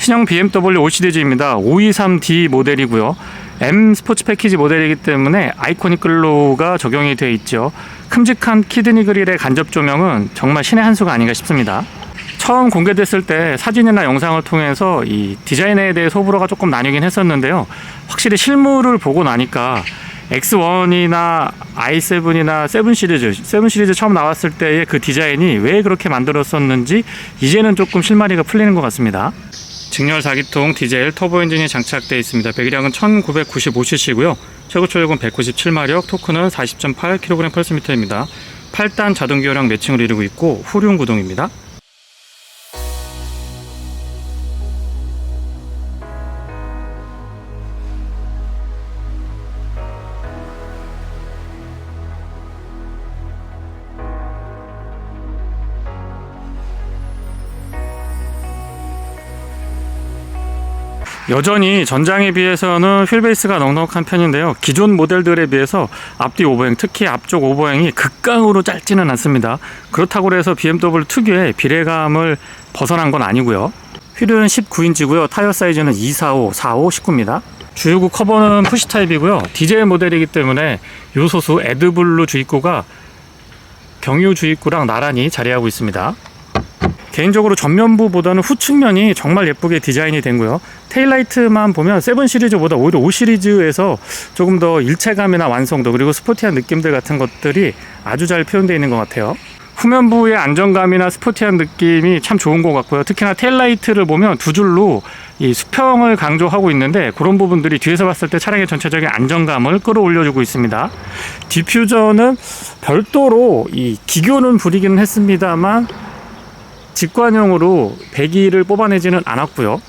신형 BMW 5시리즈입니다. 523D 모델이고요. M 스포츠 패키지 모델이기 때문에 아이코닉 글로우가 적용이 되어 있죠. 큼직한 키드니 그릴의 간접 조명은 정말 신의 한 수가 아닌가 싶습니다. 처음 공개됐을 때 사진이나 영상을 통해서 이 디자인에 대해 호불호가 조금 나뉘긴 했었는데요. 확실히 실물을 보고 나니까 X1이나 i7이나 7 시리즈 처음 나왔을 때의 그 디자인이 왜 그렇게 만들었었는지 이제는 조금 실마리가 풀리는 것 같습니다. 직렬 4기통 디젤 터보 엔진이 장착되어 있습니다. 배기량은 1995cc고요. 최고 출력은 197마력, 토크는 40.8kg/m입니다. 8단 자동 기어랑 매칭을 이루고 있고 후륜 구동입니다. 여전히 전장에 비해서는 휠베이스가 넉넉한 편인데요. 기존 모델들에 비해서 앞뒤 오버행, 특히 앞쪽 오버행이 극강으로 짧지는 않습니다. 그렇다고 해서 BMW 특유의 비례감을 벗어난 건 아니고요. 휠은 19인치고요. 타이어 사이즈는 245, 45, 19입니다. 주유구 커버는 푸시 타입이고요. 디젤 모델이기 때문에 요소수 에드블루 주입구가 경유 주입구랑 나란히 자리하고 있습니다. 개인적으로 전면부보다는 후측면이 정말 예쁘게 디자인이 된고요. 테일라이트만 보면 7 시리즈보다 오히려 5 시리즈에서 조금 더 일체감이나 완성도 그리고 스포티한 느낌들 같은 것들이 아주 잘 표현되어 있는 것 같아요. 후면부의 안정감이나 스포티한 느낌이 참 좋은 것 같고요. 특히나 테일라이트를 보면 두 줄로 이 수평을 강조하고 있는데 그런 부분들이 뒤에서 봤을 때 차량의 전체적인 안정감을 끌어올려주고 있습니다. 디퓨저는 별도로 이 기교는 부리기는 했습니다만 직관형으로 배기를 뽑아내지는 않았고요.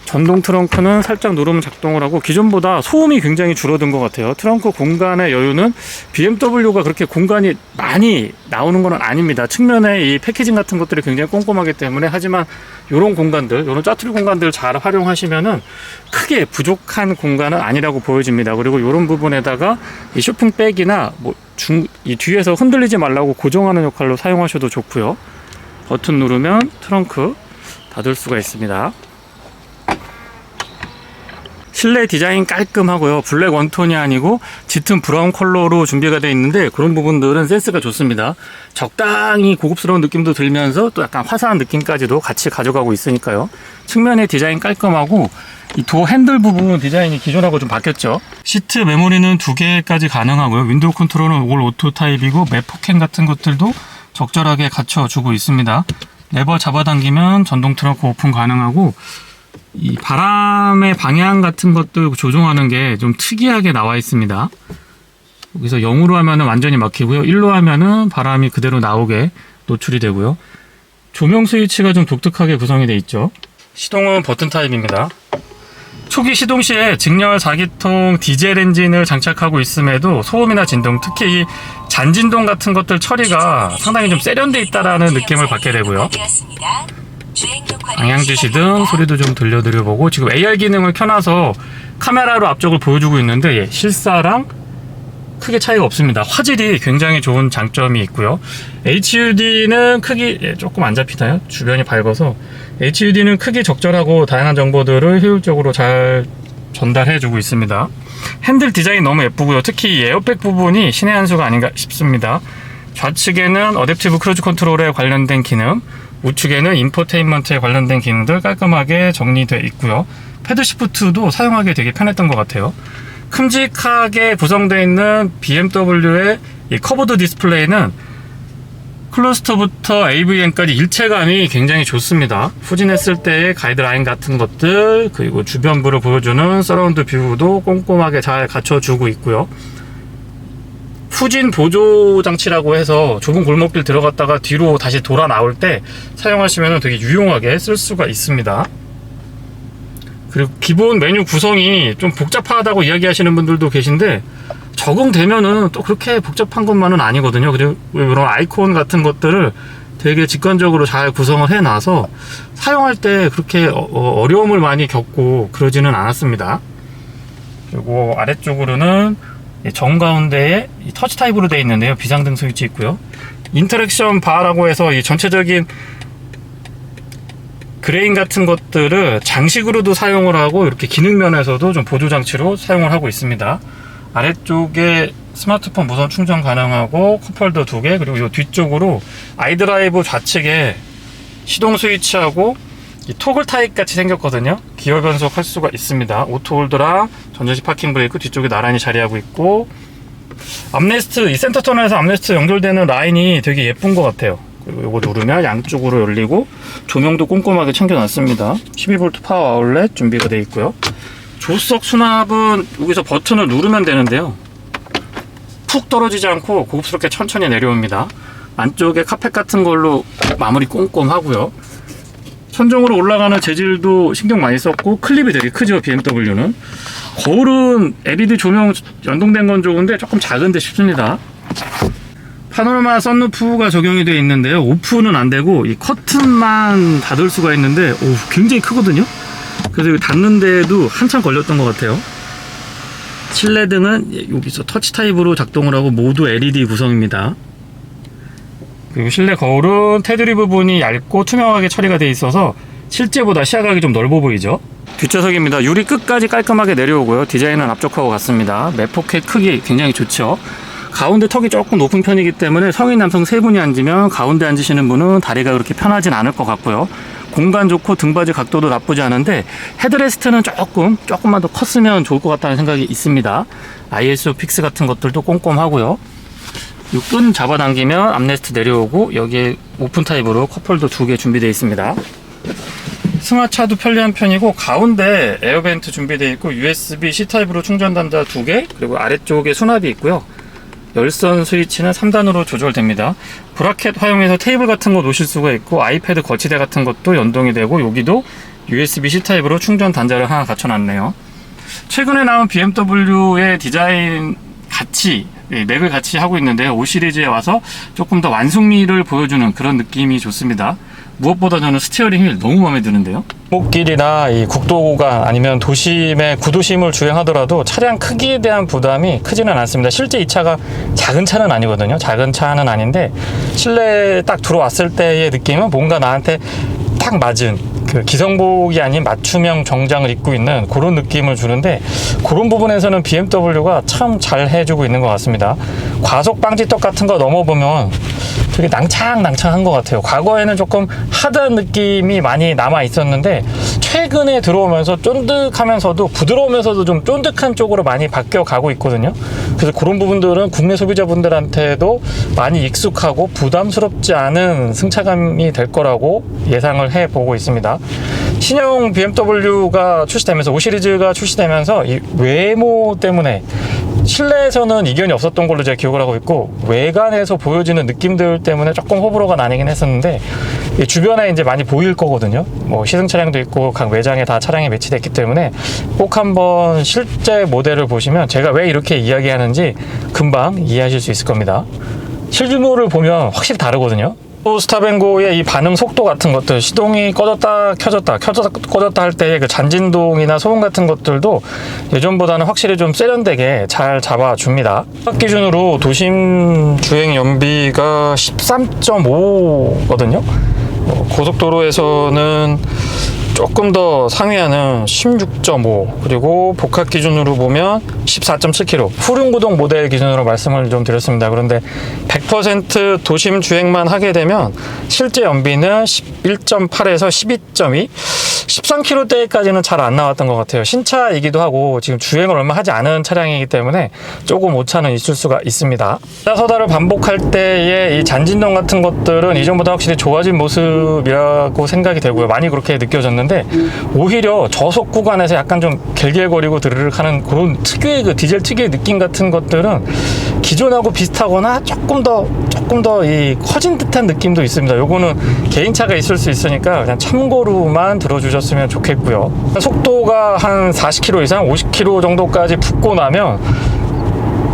전동 트렁크는 살짝 누르면 작동을 하고 기존보다 소음이 굉장히 줄어든 것 같아요. 트렁크 공간의 여유는 BMW가 그렇게 공간이 많이 나오는 건 아닙니다. 측면에 이 패키징 같은 것들이 굉장히 꼼꼼하기 때문에 하지만 이런 공간들, 이런 짜투리 공간들 잘 활용하시면은 크게 부족한 공간은 아니라고 보여집니다. 그리고 이런 부분에다가 이 쇼핑백이나 이 뒤에서 흔들리지 말라고 고정하는 역할로 사용하셔도 좋고요. 버튼 누르면 트렁크 닫을 수가 있습니다. 실내 디자인 깔끔하고요. 블랙 원톤이 아니고 짙은 브라운 컬러로 준비가 되어 있는데 그런 부분들은 센스가 좋습니다. 적당히 고급스러운 느낌도 들면서 또 약간 화사한 느낌까지도 같이 가져가고 있으니까요. 측면의 디자인 깔끔하고 이 도어 핸들 부분 디자인이 기존하고 좀 바뀌었죠. 시트 메모리는 2개까지 가능하고요. 윈도우 컨트롤은 올 오토 타입이고 맵 포켓 같은 것들도 적절하게 갖춰주고 있습니다. 레버 잡아당기면 전동 트렁크 오픈 가능하고 이 바람의 방향 같은 것들 조종하는 게 좀 특이하게 나와 있습니다. 여기서 0으로 하면 완전히 막히고요. 1로 하면 바람이 그대로 나오게 노출이 되고요. 조명 스위치가 좀 독특하게 구성이 되어 있죠. 시동은 버튼 타입입니다. 초기 시동 시에 직렬 4기통 디젤 엔진을 장착하고 있음에도 소음이나 진동, 특히 이 잔진동 같은 것들 처리가 상당히 좀 세련돼 있다라는 느낌을 받게 되고요. 방향 주시등 소리도 좀 들려드려보고 지금 AR 기능을 켜놔서 카메라로 앞쪽을 보여주고 있는데 실사랑 크게 차이가 없습니다. 화질이 굉장히 좋은 장점이 있고요. HUD는 크기 조금 안 잡히나요? 주변이 밝아서 HUD는 크기 적절하고 다양한 정보들을 효율적으로 잘 전달해주고 있습니다. 핸들 디자인 너무 예쁘고요. 특히 에어백 부분이 신의 한 수가 아닌가 싶습니다. 좌측에는 어댑티브 크루즈 컨트롤에 관련된 기능, 우측에는 인포테인먼트에 관련된 기능들 깔끔하게 정리되어 있고요. 패드 시프트도 사용하기 되게 편했던 것 같아요. 큼직하게 구성되어 있는 BMW의 이 커브드 디스플레이는 클러스터부터 AVM까지 일체감이 굉장히 좋습니다. 후진했을 때의 가이드라인 같은 것들 그리고 주변부를 보여주는 서라운드 뷰도 꼼꼼하게 잘 갖춰주고 있고요. 후진 보조 장치라고 해서 좁은 골목길 들어갔다가 뒤로 다시 돌아 나올 때 사용하시면 되게 유용하게 쓸 수가 있습니다. 그리고 기본 메뉴 구성이 좀 복잡하다고 이야기하시는 분들도 계신데 적응되면은 또 그렇게 복잡한 것만은 아니거든요. 그리고 이런 아이콘 같은 것들을 되게 직관적으로 잘 구성을 해놔서 사용할 때 그렇게 어려움을 많이 겪고 그러지는 않았습니다. 그리고 아래쪽으로는 정가운데에 터치 타입으로 되어 있는데요. 비상등 스위치 있고요. 인터랙션 바라고 해서 이 전체적인 그레인 같은 것들을 장식으로도 사용을 하고 이렇게 기능 면에서도 좀 보조 장치로 사용을 하고 있습니다. 아래쪽에 스마트폰 무선 충전 가능하고 컵홀더 2개, 그리고 이 뒤쪽으로 아이드라이브 좌측에 시동 스위치하고 이 토글 타입 같이 생겼거든요. 기어 변속 할 수가 있습니다. 오토 홀더랑 전자식 파킹 브레이크 뒤쪽에 나란히 자리하고 있고, 암레스트, 이 센터 터널에서 암레스트 연결되는 라인이 되게 예쁜 것 같아요. 그리고 이거 누르면 양쪽으로 열리고 조명도 꼼꼼하게 챙겨놨습니다. 12V 파워 아울렛 준비가 되어 있고요. 조수석 수납은 여기서 버튼을 누르면 되는데요, 푹 떨어지지 않고 고급스럽게 천천히 내려옵니다. 안쪽에 카펫 같은 걸로 마무리 꼼꼼하고요. 천정으로 올라가는 재질도 신경 많이 썼고 클립이 되게 크죠, BMW는. 거울은 LED 조명 연동된 건 좋은데 조금 작은데 싶습니다. 파노라마 썬루프가 적용이 되어 있는데요, 오프는 안 되고 이 커튼만 닫을 수가 있는데 굉장히 크거든요. 그래서 닫는데도 한참 걸렸던 것 같아요. 실내등은 여기서 터치 타입으로 작동을 하고 모두 LED 구성입니다. 그리고 실내 거울은 테두리 부분이 얇고 투명하게 처리가 되어 있어서 실제보다 시야각이 좀 넓어 보이죠. 뒷좌석입니다. 유리 끝까지 깔끔하게 내려오고요. 디자인은 앞쪽하고 같습니다. 매포켓 크기 굉장히 좋죠. 가운데 턱이 조금 높은 편이기 때문에 성인 남성 3분이 앉으면 가운데 앉으시는 분은 다리가 그렇게 편하진 않을 것 같고요. 공간 좋고 등받이 각도도 나쁘지 않은데 헤드레스트는 조금만 더 컸으면 좋을 것 같다는 생각이 있습니다. ISO 픽스 같은 것들도 꼼꼼하고요. 이 끈 잡아당기면 암레스트 내려오고, 여기에 오픈 타입으로 컵홀더 2개 준비되어 있습니다. 승하차도 편리한 편이고, 가운데 에어벤트 준비되어 있고 USB C 타입으로 충전 단자 2개, 그리고 아래쪽에 수납이 있고요. 열선 스위치는 3단으로 조절됩니다. 브라켓 활용해서 테이블 같은 거 놓으실 수가 있고, 아이패드 거치대 같은 것도 연동이 되고, 여기도 USB-C 타입으로 충전 단자를 하나 갖춰놨네요. 최근에 나온 BMW의 디자인 같이 맥을 같이 하고 있는데요, 5 시리즈에 와서 조금 더 완숙미를 보여주는 그런 느낌이 좋습니다. 무엇보다 저는 스티어링 휠 너무 마음에 드는데요. 목길이나 이 국도가 아니면 도심의 구도심을 주행하더라도 차량 크기에 대한 부담이 크지는 않습니다. 실제 이 차가 작은 차는 아니거든요. 작은 차는 아닌데 실내에 딱 들어왔을 때의 느낌은 뭔가 나한테 딱 맞은 그 기성복이 아닌 맞춤형 정장을 입고 있는 그런 느낌을 주는데, 그런 부분에서는 BMW가 참 잘 해주고 있는 것 같습니다. 과속 방지턱 같은 거 넘어보면 되게 낭창낭창한 것 같아요. 과거에는 조금 하드한 느낌이 많이 남아 있었는데 최근에 들어오면서 쫀득하면서도 부드러우면서도 좀 쫀득한 쪽으로 많이 바뀌어 가고 있거든요. 그래서 그런 부분들은 국내 소비자분들한테도 많이 익숙하고 부담스럽지 않은 승차감이 될 거라고 예상을 해보고 있습니다. 신형 BMW가 출시되면서 5 시리즈가 출시되면서 이 외모 때문에 실내에서는 이견이 없었던 걸로 제가 기억을 하고 있고, 외관에서 보여지는 느낌들 때문에 조금 호불호가 나뉘긴 했었는데, 주변에 이제 많이 보일 거거든요. 뭐 시승 차량도 있고 각 매장에 다 차량이 배치됐기 때문에 꼭 한번 실제 모델을 보시면 제가 왜 이렇게 이야기하는지 금방 이해하실 수 있을 겁니다. 실주모를 보면 확실히 다르거든요. 스탑앤고의 이 반응 속도 같은 것들, 시동이 꺼졌다 켜졌다 꺼졌다 할 때의 그 잔진동이나 소음 같은 것들도 예전보다는 확실히 좀 세련되게 잘 잡아줍니다. 기준으로 도심 주행 연비가 13.5거든요. 고속도로에서는 조금 더 상위하는 16.5, 그리고 복합 기준으로 보면 14.7km, 후륜구동 모델 기준으로 말씀을 좀 드렸습니다. 그런데 100% 도심 주행만 하게 되면 실제 연비는 11.8에서 12.2, 13km대까지는 잘 안 나왔던 것 같아요. 신차이기도 하고 지금 주행을 얼마 하지 않은 차량이기 때문에 조금 오차는 있을 수가 있습니다. 서다를 반복할 때의 이 잔진동 같은 것들은 이전보다 확실히 좋아진 모습이라고 생각이 되고요. 많이 그렇게 느껴졌는데, 오히려 저속 구간에서 약간 좀 갤갤거리고 드르륵 하는 그런 특유의 그 디젤 특유의 느낌 같은 것들은 기존하고 비슷하거나 조금 더 이 커진 듯한 느낌도 있습니다. 요거는 개인차가 있을 수 있으니까 그냥 참고로만 들어주셨으면 좋겠고요. 속도가 한 40km 이상 50km 정도까지 붙고 나면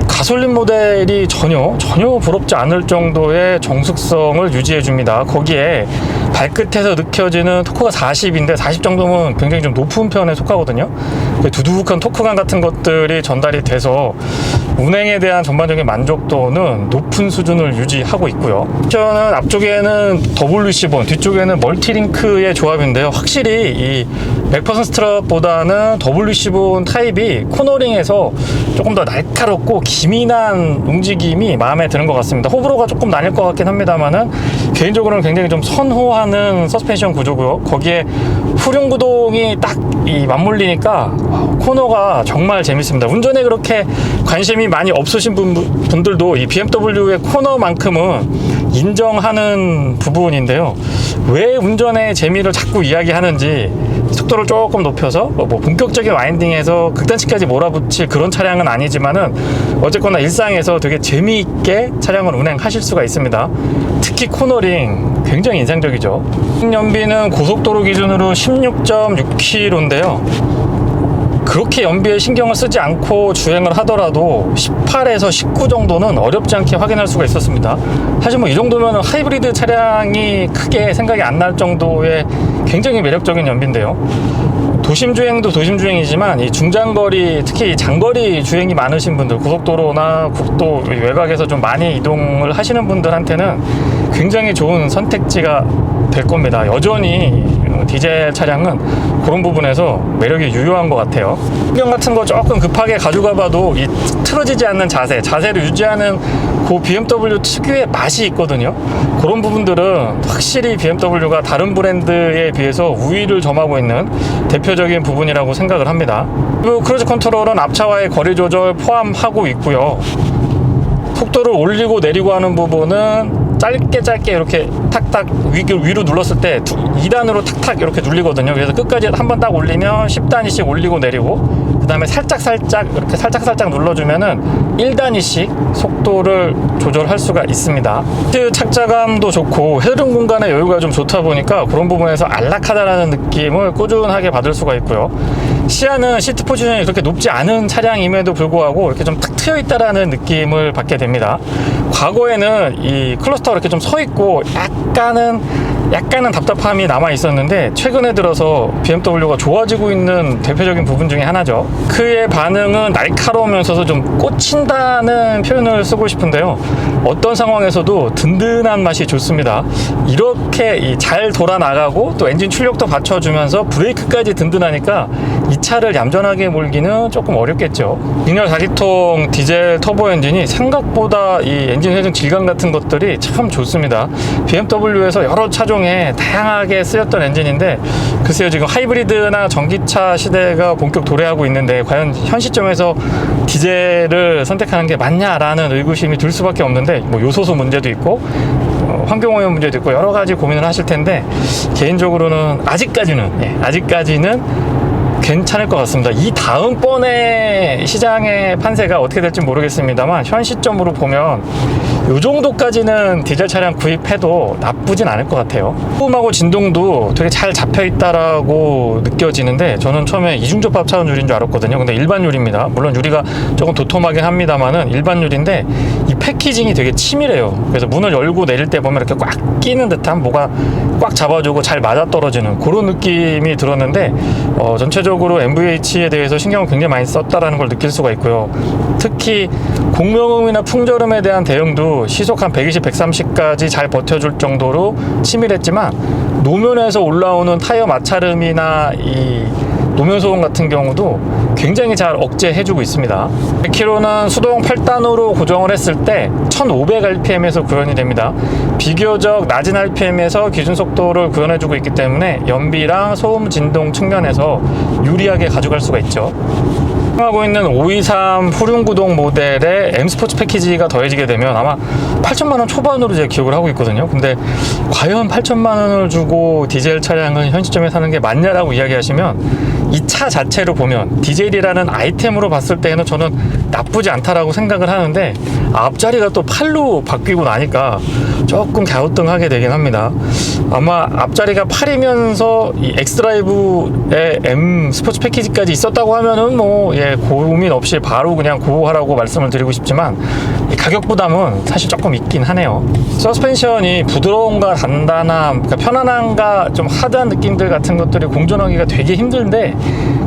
가솔린 모델이 전혀 부럽지 않을 정도의 정숙성을 유지해 줍니다. 거기에 발끝에서 느껴지는 토크가 40인데 40 정도면 굉장히 좀 높은 편에 속하거든요. 두둑한 토크감 같은 것들이 전달이 돼서 운행에 대한 전반적인 만족도는 높은 수준을 유지하고 있고요. 옵션은 앞쪽에는 WC-본, 뒤쪽에는 멀티링크의 조합인데요. 확실히 이 맥퍼슨 스트랩보다는 WC-본 타입이 코너링에서 조금 더 날카롭고 기민한 움직임이 마음에 드는 것 같습니다. 호불호가 조금 나뉠 것 같긴 합니다만은 개인적으로는 굉장히 좀 선호하는 서스펜션 구조고요. 거기에 후륜 구동이 딱 이 맞물리니까 코너가 정말 재밌습니다. 운전에 그렇게 관심이 많이 없으신 분들도 이 BMW의 코너만큼은 인정하는 부분인데요. 왜 운전의 재미를 자꾸 이야기하는지, 속도를 조금 높여서 뭐 본격적인 와인딩에서 극단치까지 몰아붙일 그런 차량은 아니지만은 어쨌거나 일상에서 되게 재미있게 차량을 운행하실 수가 있습니다. 특히 코너링 굉장히 인상적이죠. 연비는 고속도로 기준으로 16.6km인데요. 그렇게 연비에 신경을 쓰지 않고 주행을 하더라도 18에서 19 정도는 어렵지 않게 확인할 수가 있었습니다. 사실 뭐 이 정도면 하이브리드 차량이 크게 생각이 안 날 정도의 굉장히 매력적인 연비인데요. 도심 주행도 도심 주행이지만 이 중장거리, 특히 장거리 주행이 많으신 분들, 고속도로나 국도 외곽에서 좀 많이 이동을 하시는 분들한테는 굉장히 좋은 선택지가 될 겁니다. 여전히 디젤 차량은 그런 부분에서 매력이 유효한 것 같아요. 풍경 같은 거 조금 급하게 가져가 봐도 이 틀어지지 않는 자세를 유지하는 그 BMW 특유의 맛이 있거든요. 그런 부분들은 확실히 BMW가 다른 브랜드에 비해서 우위를 점하고 있는 대표적인 부분이라고 생각을 합니다. 그리고 크루즈 컨트롤은 앞차와의 거리 조절 포함하고 있고요. 속도를 올리고 내리고 하는 부분은 짧게 이렇게 탁탁 위로 눌렀을 때 2단으로 탁탁 이렇게 눌리거든요. 그래서 끝까지 한번 딱 올리면 10단위씩 올리고 내리고, 그 다음에 살짝 이렇게 살짝 눌러주면은 1단위씩 속도를 조절할 수가 있습니다. 시트 착자감도 좋고 헤드룸 공간의 여유가 좀 좋다 보니까 그런 부분에서 안락하다라는 느낌을 꾸준하게 받을 수가 있고요. 시야는 시트 포지션이 그렇게 높지 않은 차량임에도 불구하고 이렇게 좀 탁 트여 있다라는 느낌을 받게 됩니다. 과거에는 이 클러스터가 이렇게 좀 서 있고 약간은 답답함이 남아 있었는데, 최근에 들어서 BMW가 좋아지고 있는 대표적인 부분 중에 하나죠. 그의 반응은 날카로우면서도 좀 꽂힌다는 표현을 쓰고 싶은데요. 어떤 상황에서도 든든한 맛이 좋습니다. 이렇게 잘 돌아 나가고 또 엔진 출력도 받쳐주면서 브레이크까지 든든하니까 이 차를 얌전하게 몰기는 조금 어렵겠죠. 6열 4기통 디젤 터보 엔진이 생각보다 이 엔진 회전 질감 같은 것들이 참 좋습니다. BMW에서 여러 차종에 다양하게 쓰였던 엔진인데, 글쎄요, 지금 하이브리드나 전기차 시대가 본격 도래하고 있는데 과연 현 시점에서 디젤을 선택하는 게 맞냐라는 의구심이 들 수밖에 없는데, 뭐 요소수 문제도 있고 환경오염 문제도 있고 여러 가지 고민을 하실 텐데, 개인적으로는 아직까지는 괜찮을 것 같습니다. 이 다음번에 시장의 판세가 어떻게 될지 모르겠습니다만, 현 시점으로 보면 이 정도까지는 디젤 차량 구입해도 나쁘진 않을 것 같아요. 소음하고 진동도 되게 잘 잡혀 있다라고 느껴지는데, 저는 처음에 이중접합 차원 유리인 줄 알았거든요. 근데 일반 유리입니다. 물론 유리가 조금 도톰하긴 합니다만은 일반 유리인데 이 패키징이 되게 치밀해요. 그래서 문을 열고 내릴 때 보면 이렇게 꽉 끼는 듯한, 뭐가 꽉 잡아주고 잘 맞아떨어지는 그런 느낌이 들었는데, 전체적으로 MVH에 대해서 신경을 굉장히 많이 썼다라는 걸 느낄 수가 있고요. 특히 공명음이나 풍절음에 대한 대응도 시속 한 120, 130까지 잘 버텨줄 정도로 치밀했지만, 노면에서 올라오는 타이어 마찰음이나 이 노면 소음 같은 경우도 굉장히 잘 억제해주고 있습니다. 100km는 수동 8단으로 고정을 했을 때 1500rpm에서 구현이 됩니다. 비교적 낮은 rpm에서 기준 속도를 구현해주고 있기 때문에 연비랑 소음 진동 측면에서 유리하게 가져갈 수가 있죠. 하고 있는 523 후륜구동 모델의 M 스포츠 패키지가 더해지게 되면 아마 8천만원 초반으로 제가 기억을 하고 있거든요. 근데 과연 8천만원을 주고 디젤 차량을 현 시점에 사는 게 맞냐라고 이야기하시면, 이 차 자체로 보면 디젤이라는 아이템으로 봤을 때는 저는 나쁘지 않다라고 생각을 하는데, 앞자리가 또 8로 바뀌고 나니까 조금 갸우뚱하게 되긴 합니다. 아마 앞자리가 8이면서 이 엑스드라이브의 M 스포츠 패키지까지 있었다고 하면은 이렇게 고민 없이 바로 그냥 고하라고 말씀을 드리고 싶지만 이 가격 부담은 사실 조금 있긴 하네요. 서스펜션이 부드러움과 단단함, 그러니까 편안함과 좀 하드한 느낌들 같은 것들이 공존하기가 되게 힘든데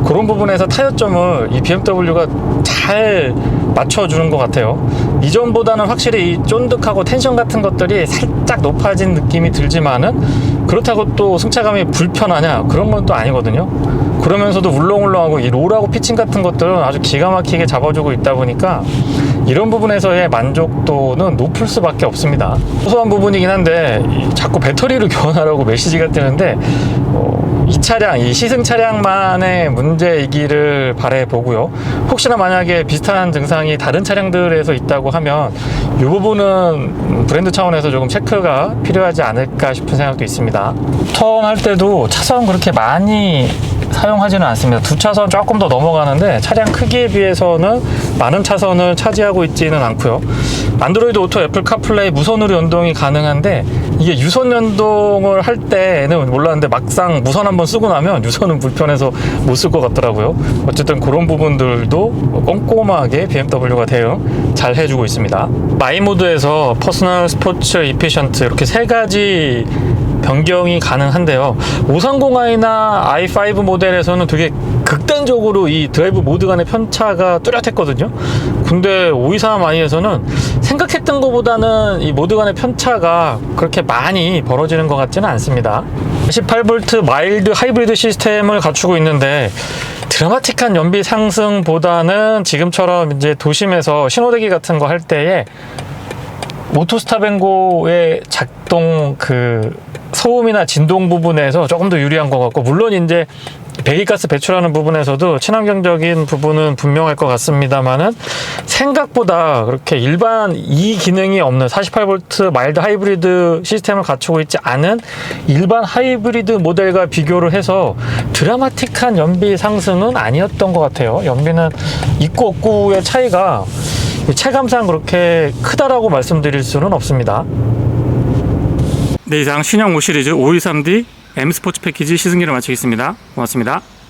그런 부분에서 타협점을 이 BMW가 잘 맞춰주는 것 같아요. 이전보다는 확실히 이 쫀득하고 텐션 같은 것들이 살짝 높아진 느낌이 들지만은 그렇다고 또 승차감이 불편하냐 그런 건 또 아니거든요. 그러면서도 울렁울렁하고 이 롤하고 피칭 같은 것들은 아주 기가 막히게 잡아주고 있다 보니까 이런 부분에서의 만족도는 높을 수밖에 없습니다. 소소한 부분이긴 한데 자꾸 배터리를 교환하라고 메시지가 뜨는데 이 차량, 이 시승 차량만의 문제이기를 바라보고요. 혹시나 만약에 비슷한 증상이 다른 차량들에서 있다고 하면 이 부분은 브랜드 차원에서 조금 체크가 필요하지 않을까 싶은 생각도 있습니다. 턴할 때도 차선 그렇게 많이 사용하지는 않습니다. 두 차선 조금 더 넘어가는데 차량 크기에 비해서는 많은 차선을 차지하고 있지는 않고요. 안드로이드 오토, 애플 카플레이 무선으로 연동이 가능한데 이게 유선 연동을 할 때는 몰랐는데 막상 무선 한번 쓰고 나면 유선은 불편해서 못 쓸 것 같더라고요. 어쨌든 그런 부분들도 꼼꼼하게 BMW가 대응 잘 해주고 있습니다. 마이 모드에서 퍼스널, 스포츠, 이피션트 이렇게 세 가지 변경이 가능한데요. 530i나 i5 모델에서는 되게 극단적으로 이 드라이브 모드 간의 편차가 뚜렷했거든요. 근데 523i에서는 생각했던 것보다는 이 모드 간의 편차가 그렇게 많이 벌어지는 것 같지는 않습니다. 18V 마일드 하이브리드 시스템을 갖추고 있는데 드라마틱한 연비 상승보다는 지금처럼 이제 도심에서 신호대기 같은 거 할 때에 오토스탑앤고의 작동 소음이나 진동 부분에서 조금 더 유리한 것 같고, 물론 이제 배기가스 배출하는 부분에서도 친환경적인 부분은 분명할 것 같습니다만은 생각보다 그렇게 일반 이 기능이 없는 48V 마일드 하이브리드 시스템을 갖추고 있지 않은 일반 하이브리드 모델과 비교를 해서 드라마틱한 연비 상승은 아니었던 것 같아요. 연비는 있고 없고의 차이가 체감상 그렇게 크다라고 말씀드릴 수는 없습니다. 네, 이상 신형 5 시리즈 523D M 스포츠 패키지 시승기를 마치겠습니다. 고맙습니다.